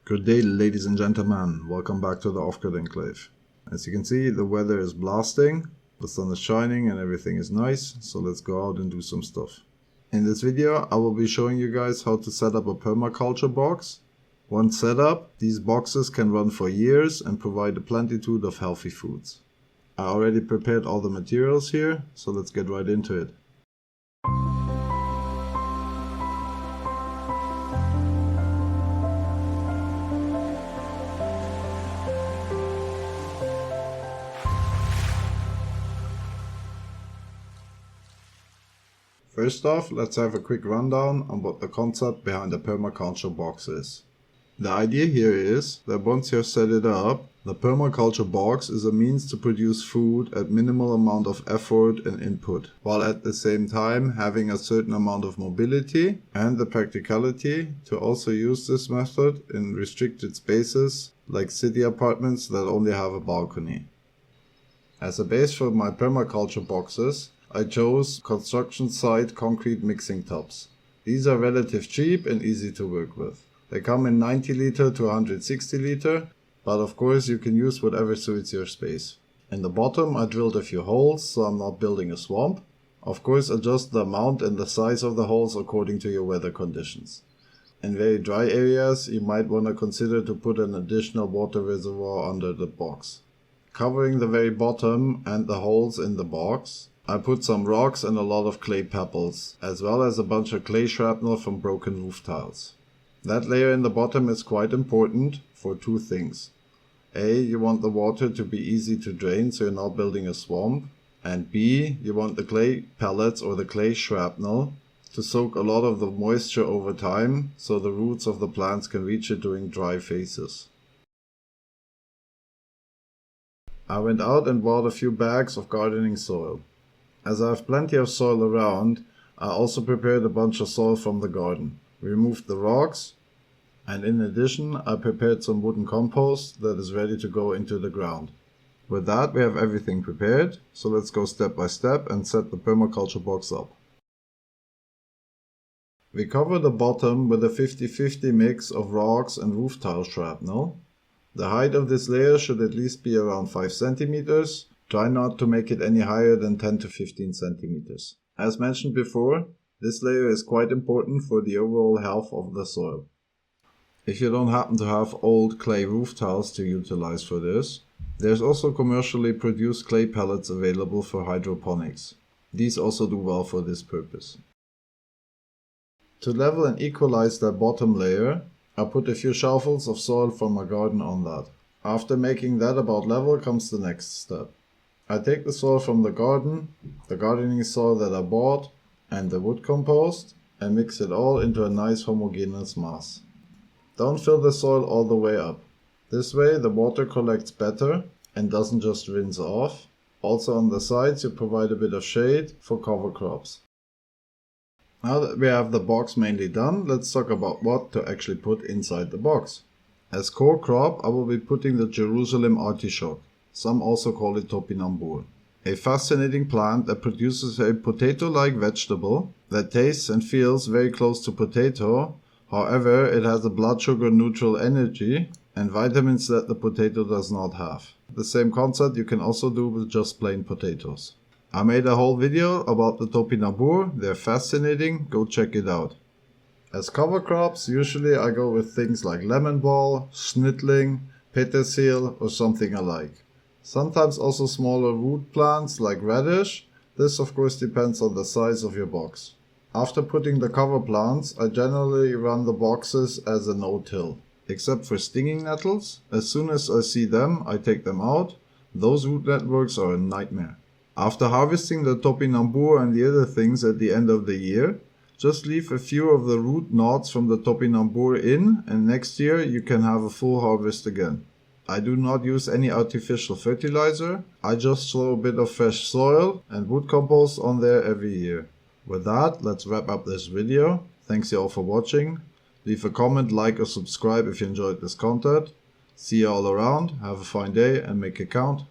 Good day, ladies and gentlemen. Welcome back to the OffGridEnclave. As you can see, the weather is blasting, the sun is shining and everything is nice, so let's go out and do some stuff. In this video, I will be showing you guys how to set up a permaculture box. Once set up, these boxes can run for years and provide a plenitude of healthy foods. I already prepared all the materials here, so let's get right into it. First off, let's have a quick rundown on what the concept behind the permaculture box is. The idea here is that once you have set it up, the permaculture box is a means to produce food at minimal amount of effort and input, while at the same time having a certain amount of mobility and the practicality to also use this method in restricted spaces like city apartments that only have a balcony. As a base for my permaculture boxes, I chose construction site concrete mixing tubs. These are relatively cheap and easy to work with. They come in 90 liter to 160 liter, but of course you can use whatever suits your space. In the bottom I drilled a few holes so I'm not building a swamp. Of course adjust the amount and the size of the holes according to your weather conditions. In very dry areas you might want to consider to put an additional water reservoir under the box. Covering the very bottom and the holes in the box, I put some rocks and a lot of clay pebbles, as well as a bunch of clay shrapnel from broken roof tiles. That layer in the bottom is quite important for two things. A, you want the water to be easy to drain so you're not building a swamp. And B, you want the clay pellets or the clay shrapnel to soak a lot of the moisture over time so the roots of the plants can reach it during dry phases. I went out and bought a few bags of gardening soil. As I have plenty of soil around, I also prepared a bunch of soil from the garden, removed the rocks, and in addition I prepared some wooden compost that is ready to go into the ground. With that we have everything prepared, so let's go step by step and set the permaculture box up. We cover the bottom with a 50-50 mix of rocks and roof tile shrapnel. The height of this layer should at least be around 5 centimeters. Try not to make it any higher than 10 to 15 centimeters. As mentioned before, this layer is quite important for the overall health of the soil. If you don't happen to have old clay roof tiles to utilize for this, there's also commercially produced clay pellets available for hydroponics. These also do well for this purpose. To level and equalize that bottom layer, I put a few shovelfuls of soil from my garden on that. After making that about level comes the next step. I take the soil from the gardening soil that I bought, and the wood compost, and mix it all into a nice homogeneous mass. Don't fill the soil all the way up. This way the water collects better and doesn't just rinse off. Also on the sides you provide a bit of shade for cover crops. Now that we have the box mainly done, let's talk about what to actually put inside the box. As core crop I will be putting the Jerusalem artichoke. Some also call it topinambur. A fascinating plant that produces a potato-like vegetable that tastes and feels very close to potato. However, it has a blood sugar neutral energy and vitamins that the potato does not have. The same concept you can also do with just plain potatoes. I made a whole video about the topinambur. They're fascinating, go check it out. As cover crops, usually I go with things like lemon ball, schnittling, petersil or something alike. Sometimes also smaller root plants like radish. This of course depends on the size of your box. After putting the cover plants, I generally run the boxes as a no-till. Except for stinging nettles, as soon as I see them, I take them out. Those root networks are a nightmare. After harvesting the topinambur and the other things at the end of the year, just leave a few of the root knots from the topinambur in, and next year you can have a full harvest again. I do not use any artificial fertilizer. I just throw a bit of fresh soil and wood compost on there every year. With that, let's wrap up this video. Thanks you all for watching. Leave a comment, like or subscribe if you enjoyed this content. See you all around, have a fine day and make it count.